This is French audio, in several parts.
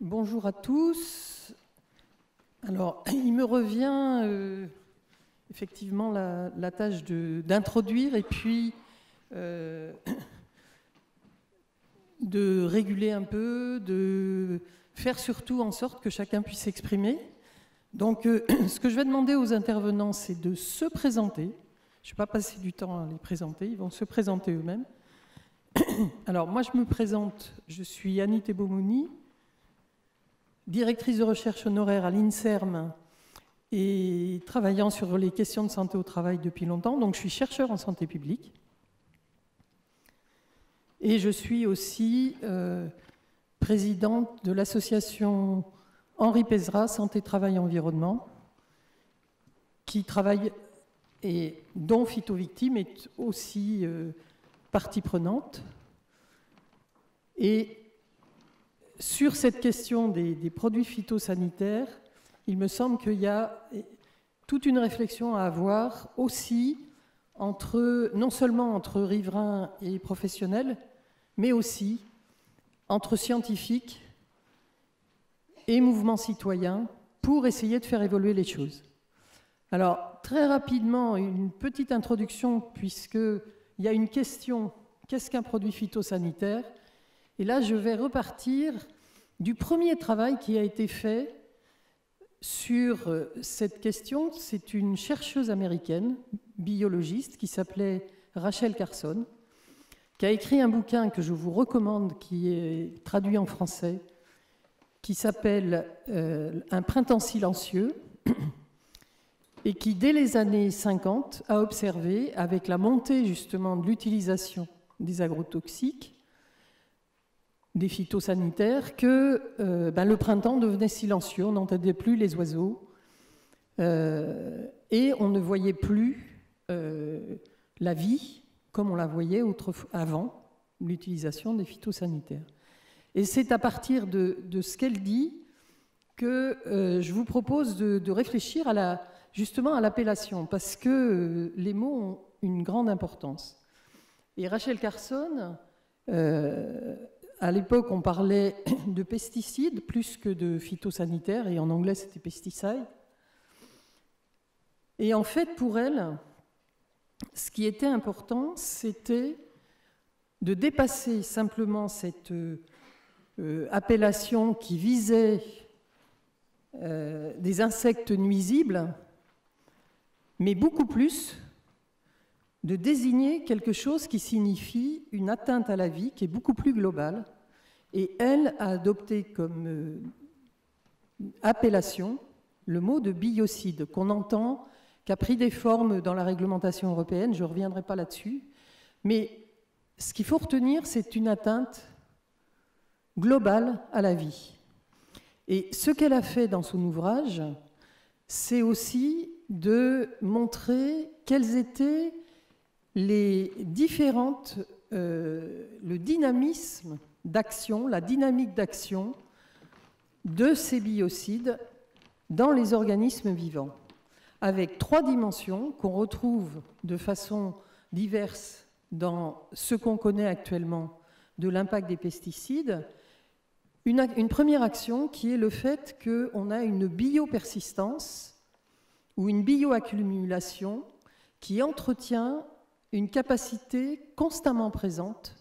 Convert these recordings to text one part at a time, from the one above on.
Bonjour à tous. Alors, il me revient effectivement la tâche d'introduire et puis de réguler un peu, de faire surtout en sorte que chacun puisse s'exprimer. Donc, ce que je vais demander aux intervenants, c'est de se présenter. Je ne vais pas passer du temps à les présenter, ils vont se présenter eux-mêmes. Alors, moi, je me présente, je suis Annie Tebomouni, directrice de recherche honoraire à l'INSERM et travaillant sur les questions de santé au travail depuis longtemps. Donc, je suis chercheur en santé publique. Et je suis aussi présidente de l'association Henri Pézra, Santé, Travail, Environnement, qui travaille, et dont Phytovictime est aussi partie prenante. Et sur cette question des produits phytosanitaires, il me semble qu'il y a toute une réflexion à avoir aussi non seulement entre riverains et professionnels, mais aussi entre scientifiques et mouvements citoyens pour essayer de faire évoluer les choses. Alors, très rapidement, une petite introduction, puisqu'il y a une question, qu'est-ce qu'un produit phytosanitaire ? Et là, je vais repartir du premier travail qui a été fait sur cette question. C'est une chercheuse américaine, biologiste, qui s'appelait Rachel Carson, qui a écrit un bouquin que je vous recommande, qui est traduit en français, qui s'appelle Un printemps silencieux, et qui, dès les années 50, a observé, avec la montée justement de l'utilisation des agrotoxiques, des phytosanitaires, que le printemps devenait silencieux, on n'entendait plus les oiseaux, et on ne voyait plus la vie comme on la voyait avant l'utilisation des phytosanitaires. Et c'est à partir de ce qu'elle dit que je vous propose de réfléchir justement à l'appellation, parce que les mots ont une grande importance. Et Rachel Carson, à l'époque, on parlait de pesticides plus que de phytosanitaires, et en anglais, c'était pesticide. Et en fait, pour elle, ce qui était important, c'était de dépasser simplement cette appellation qui visait des insectes nuisibles, mais beaucoup plus de désigner quelque chose qui signifie une atteinte à la vie qui est beaucoup plus globale. Et elle a adopté comme appellation le mot de biocide, qu'on entend, qui a pris des formes dans la réglementation européenne, je ne reviendrai pas là-dessus. Mais ce qu'il faut retenir, c'est une atteinte globale à la vie. Et ce qu'elle a fait dans son ouvrage, c'est aussi de montrer quelles étaient les différentes, le dynamisme d'action, la dynamique d'action de ces biocides dans les organismes vivants, avec 3 dimensions qu'on retrouve de façon diverse dans ce qu'on connaît actuellement de l'impact des pesticides. Une première action qui est le fait qu'on a une biopersistance ou une bioaccumulation qui entretient une capacité constamment présente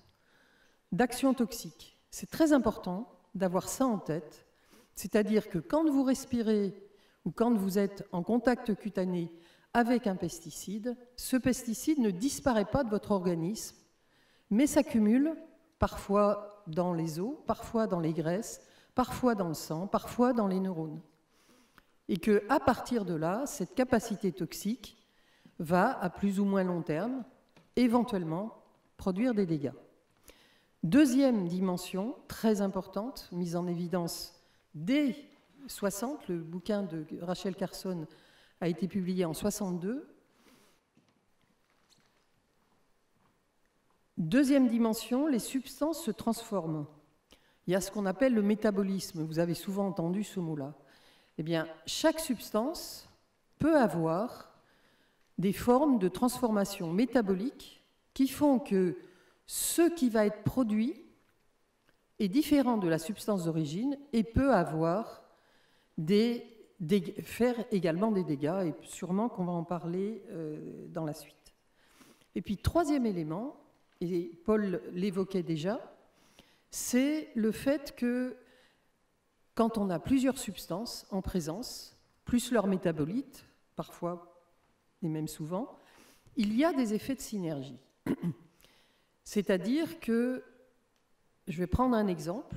d'action toxique. C'est très important d'avoir ça en tête, c'est-à-dire que quand vous respirez ou quand vous êtes en contact cutané avec un pesticide, ce pesticide ne disparaît pas de votre organisme, mais s'accumule parfois dans les os, parfois dans les graisses, parfois dans le sang, parfois dans les neurones. Et qu'à partir de là, cette capacité toxique va, à plus ou moins long terme, éventuellement produire des dégâts. Deuxième dimension, très importante, mise en évidence dès 60, le bouquin de Rachel Carson a été publié en 62. Deuxième dimension, les substances se transforment. Il y a ce qu'on appelle le métabolisme, vous avez souvent entendu ce mot-là. Eh bien, chaque substance peut avoir des formes de transformation métabolique qui font que ce qui va être produit est différent de la substance d'origine et peut avoir faire également des dégâts, et sûrement qu'on va en parler dans la suite. Et puis, troisième élément, et Paul l'évoquait déjà, c'est le fait que quand on a plusieurs substances en présence, plus leurs métabolites, parfois et même souvent, il y a des effets de synergie. C'est-à-dire que, je vais prendre un exemple,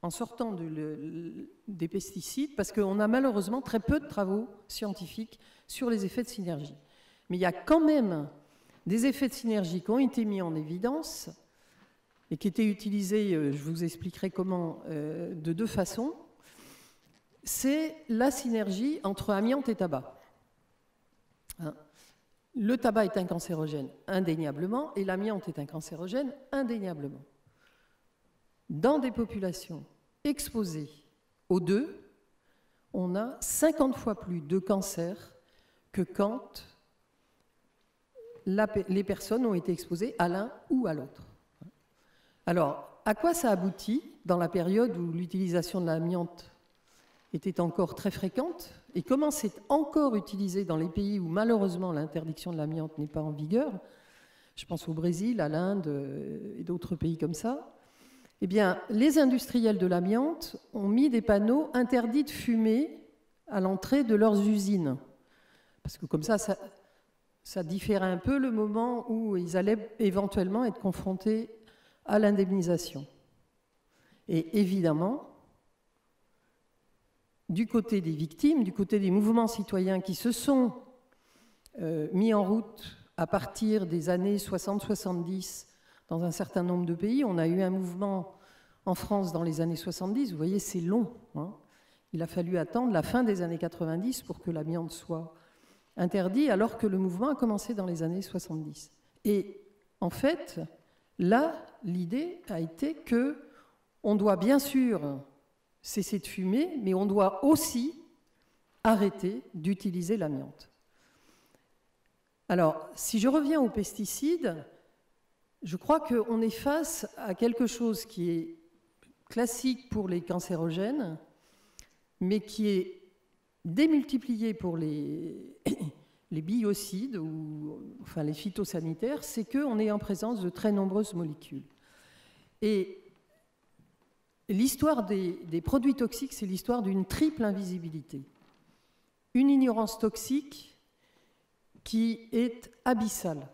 en sortant des pesticides, parce qu'on a malheureusement très peu de travaux scientifiques sur les effets de synergie. Mais il y a quand même des effets de synergie qui ont été mis en évidence et qui étaient utilisés, je vous expliquerai comment, de deux façons. C'est la synergie entre amiante et tabac. Hein. Le tabac est un cancérogène indéniablement et l'amiante est un cancérogène indéniablement. Dans des populations exposées aux deux, on a 50 fois plus de cancers que quand les personnes ont été exposées à l'un ou à l'autre. Alors, à quoi ça aboutit dans la période où l'utilisation de l'amiante était encore très fréquente et comment c'est encore utilisé dans les pays où malheureusement l'interdiction de l'amiante n'est pas en vigueur? Je pense au Brésil, à l'Inde et d'autres pays comme ça. Eh bien, les industriels de l'amiante ont mis des panneaux interdits de fumer à l'entrée de leurs usines. Parce que comme ça différait un peu le moment où ils allaient éventuellement être confrontés à l'indemnisation. Et évidemment, du côté des victimes, du côté des mouvements citoyens qui se sont mis en route à partir des années 60-70 dans un certain nombre de pays, on a eu un mouvement en France dans les années 70, vous voyez, c'est long. Hein. Il a fallu attendre la fin des années 90 pour que l'amiante soit interdit, alors que le mouvement a commencé dans les années 70. Et en fait, là, l'idée a été que on doit bien sûr cesser de fumer, mais on doit aussi arrêter d'utiliser l'amiante. Alors, si je reviens aux pesticides, je crois qu'on est face à quelque chose qui est classique pour les cancérogènes, mais qui est démultiplié pour les biocides, ou enfin les phytosanitaires, c'est qu'on est en présence de très nombreuses molécules. Et l'histoire des produits toxiques, c'est l'histoire d'une triple invisibilité. Une ignorance toxique qui est abyssale.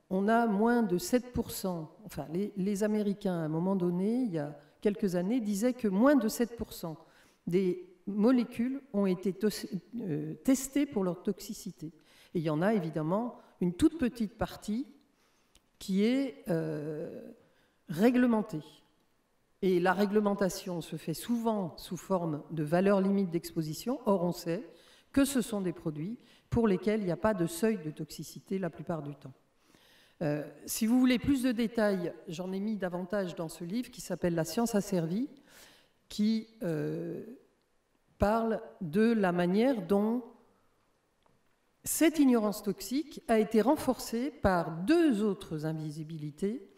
On a moins de 7%, enfin les Américains, à un moment donné, il y a quelques années, disaient que moins de 7% des molécules ont été testées pour leur toxicité. Et il y en a évidemment une toute petite partie qui est réglementée. Et la réglementation se fait souvent sous forme de valeurs limites d'exposition. Or, on sait que ce sont des produits pour lesquels il n'y a pas de seuil de toxicité la plupart du temps. Si vous voulez plus de détails, j'en ai mis davantage dans ce livre qui s'appelle « La science asservie », qui parle de la manière dont cette ignorance toxique a été renforcée par deux autres invisibilités.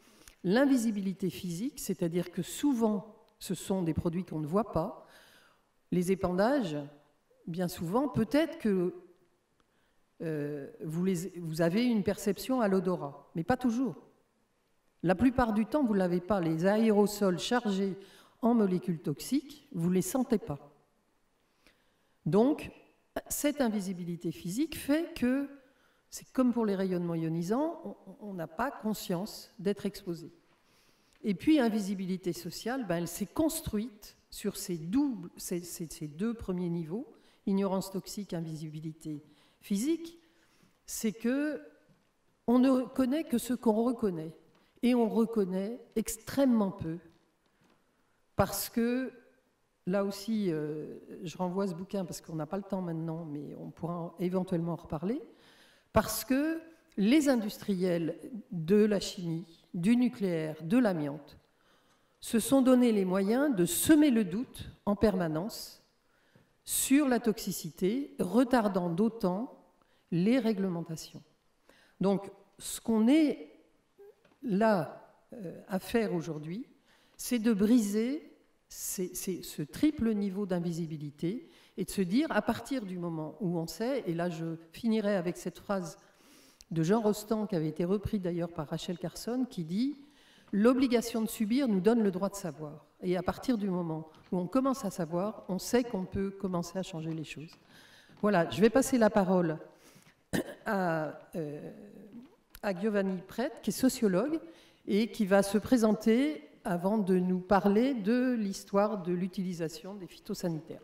L'invisibilité physique, c'est-à-dire que souvent, ce sont des produits qu'on ne voit pas. Les épandages, bien souvent, peut-être que vous avez une perception à l'odorat, mais pas toujours. La plupart du temps, vous ne l'avez pas. Les aérosols chargés en molécules toxiques, vous ne les sentez pas. Donc, cette invisibilité physique fait que, c'est comme pour les rayonnements ionisants, on n'a pas conscience d'être exposé. Et puis, invisibilité sociale, elle s'est construite sur ces deux premiers niveaux, ignorance toxique, invisibilité physique, c'est qu'on ne connaît que ce qu'on reconnaît. Et on reconnaît extrêmement peu, parce que, là aussi, je renvoie à ce bouquin, parce qu'on n'a pas le temps maintenant, mais on pourra éventuellement en reparler, parce que les industriels de la chimie, du nucléaire, de l'amiante, se sont donné les moyens de semer le doute en permanence sur la toxicité, retardant d'autant les réglementations. Donc, ce qu'on est là à faire aujourd'hui, c'est de briser ce triple niveau d'invisibilité et de se dire, à partir du moment où on sait, et là je finirai avec cette phrase de Jean Rostand, qui avait été repris d'ailleurs par Rachel Carson, qui dit « L'obligation de subir nous donne le droit de savoir. Et à partir du moment où on commence à savoir, on sait qu'on peut commencer à changer les choses. » Voilà, je vais passer la parole à Giovanni Prete, qui est sociologue, et qui va se présenter avant de nous parler de l'histoire de l'utilisation des phytosanitaires.